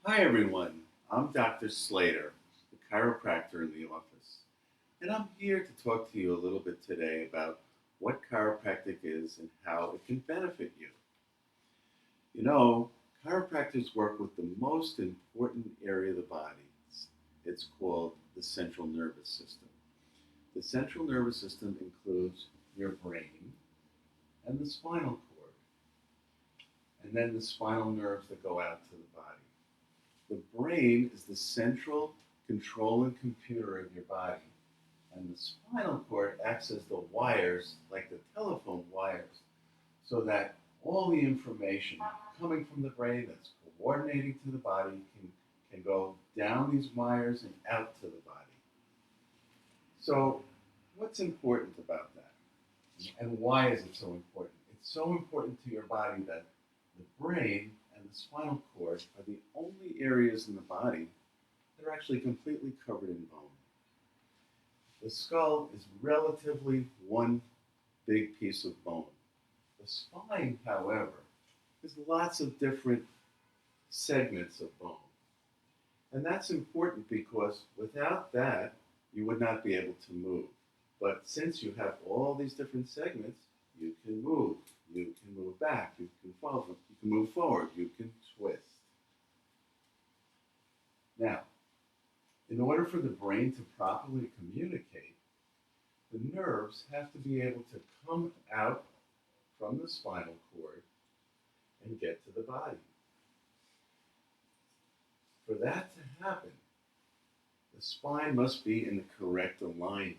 Hi everyone, I'm Dr. Slater, the chiropractor in the office, and I'm here to talk to you a little bit today about what chiropractic is and how it can benefit you. You know, chiropractors work with the most important area of the body. It's called the central nervous system. The central nervous system includes your brain and the spinal cord, and then the spinal nerves that go out to the body. The brain is the central controlling computer of your body, and the spinal cord acts as the wires, like the telephone wires, so that all the information coming from the brain that's coordinating to the body can go down these wires and out to the body. So, what's important about that? And why is it so important? It's so important to your body that the brain and the spinal cord are the only areas in the body that are actually completely covered in bone. The skull is relatively one big piece of bone. The spine, however, is lots of different segments of bone. And that's important because without that, you would not be able to move. But since you have all these different segments, you can move. You can move back. You can follow. You can move forward. You can twist. Now, in order for the brain to properly communicate, the nerves have to be able to come out from the spinal cord and get to the body. For that to happen, the spine must be in the correct alignment.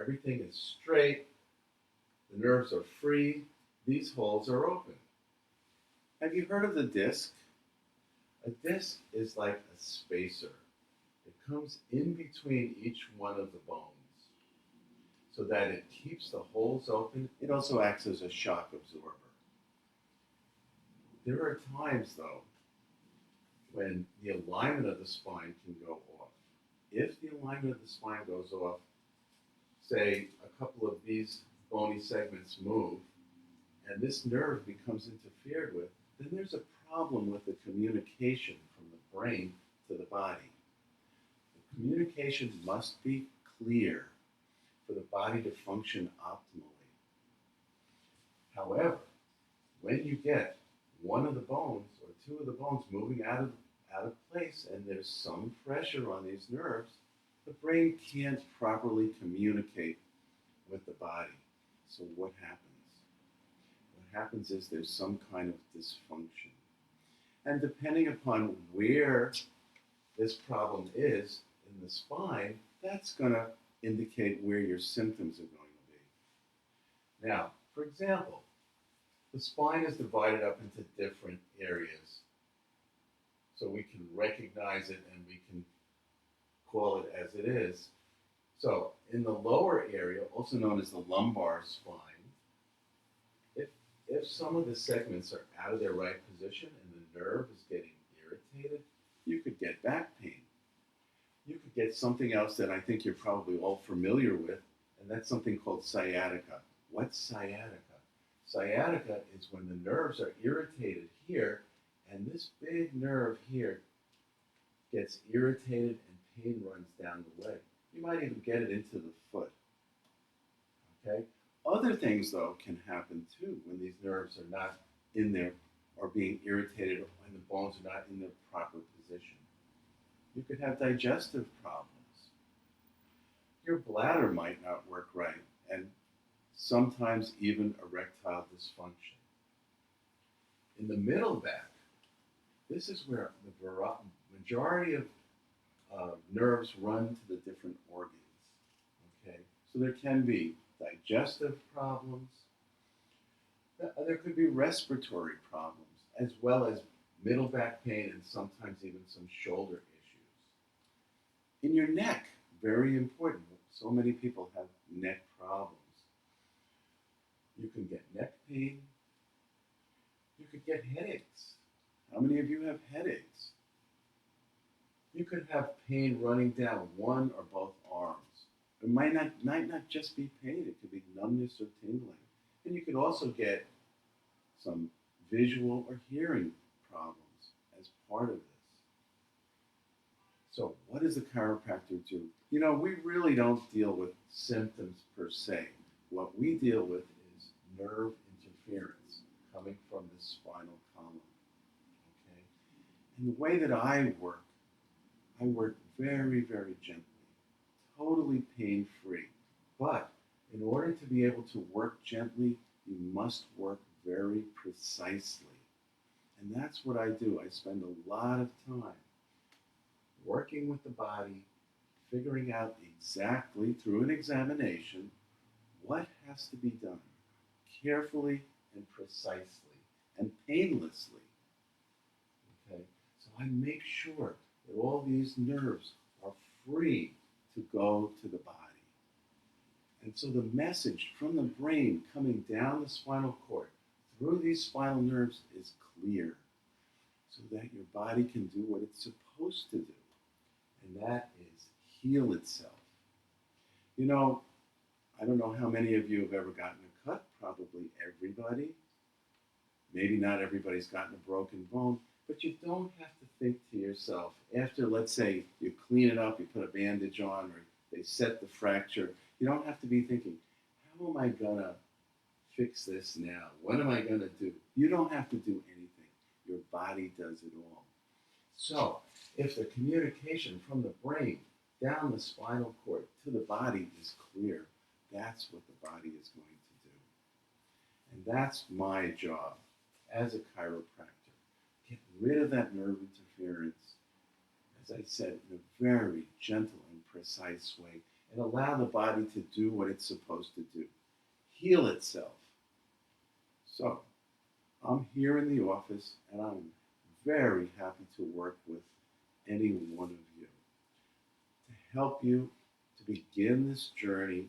Everything is straight, the nerves are free, these holes are open. Have you heard of the disc? A disc is like a spacer. It comes in between each one of the bones so that it keeps the holes open. It also acts as a shock absorber. There are times, though, when the alignment of the spine can go off. If the alignment of the spine goes off, say a couple of these bony segments move, and this nerve becomes interfered with, then there's a problem with the communication from the brain to the body. The communication must be clear for the body to function optimally. However, when you get one of the bones or two of the bones moving out of place and there's some pressure on these nerves, the brain can't properly communicate with the body. So what happens? What happens is there's some kind of dysfunction. And depending upon where this problem is in the spine, that's going to indicate where your symptoms are going to be. Now, for example, the spine is divided up into different areas. So we can recognize it and we can call it as it is. So in the lower area, also known as the lumbar spine, if, if some of the segments are out of their right position and the nerve is getting irritated, you could get back pain. You could get something else that I think you're probably all familiar with, and that's something called sciatica. What's sciatica? Sciatica is when the nerves are irritated here, and this big nerve here gets irritated and pain runs down the leg. You might even get it into the foot. Okay? Other things, though, can happen too when these nerves are not in there or being irritated and the bones are not in their proper position. You could have digestive problems. Your bladder might not work right, and sometimes even erectile dysfunction. In the middle back, this is where the majority of nerves run to the different organs. Okay, so there can be digestive problems. There could be respiratory problems, as well as middle back pain and sometimes even some shoulder issues. In your neck, very important. So many people have neck problems. You can get neck pain. You could get headaches. How many of you have headaches? You could have pain running down one or both arms. It might not just be pain, it could be numbness or tingling. And you could also get some visual or hearing problems as part of this. So what does the chiropractor do? You know, we really don't deal with symptoms per se. What we deal with is nerve interference coming from the spinal column. Okay? And the way that I work very, very gently, totally pain-free. But in order to be able to work gently, you must work very precisely. And that's what I do. I spend a lot of time working with the body, figuring out exactly through an examination what has to be done carefully and precisely and painlessly. Okay? So I make sure that all these nerves are free to go to the body. And so the message from the brain coming down the spinal cord through these spinal nerves is clear so that your body can do what it's supposed to do, and that is heal itself. You know, I don't know how many of you have ever gotten a cut, probably everybody. Maybe not everybody's gotten a broken bone, but you don't have to think to yourself, after, let's say, you clean it up, you put a bandage on, or they set the fracture, you don't have to be thinking, how am I gonna fix this now? What am I gonna do? You don't have to do anything. Your body does it all. So, if the communication from the brain down the spinal cord to the body is clear, that's what the body is going to do. And that's my job as a chiropractor. Get rid of that nerve interference, as I said, in a very gentle and precise way, and allow the body to do what it's supposed to do. Heal itself. So, I'm here in the office, and I'm very happy to work with any one of you to help you to begin this journey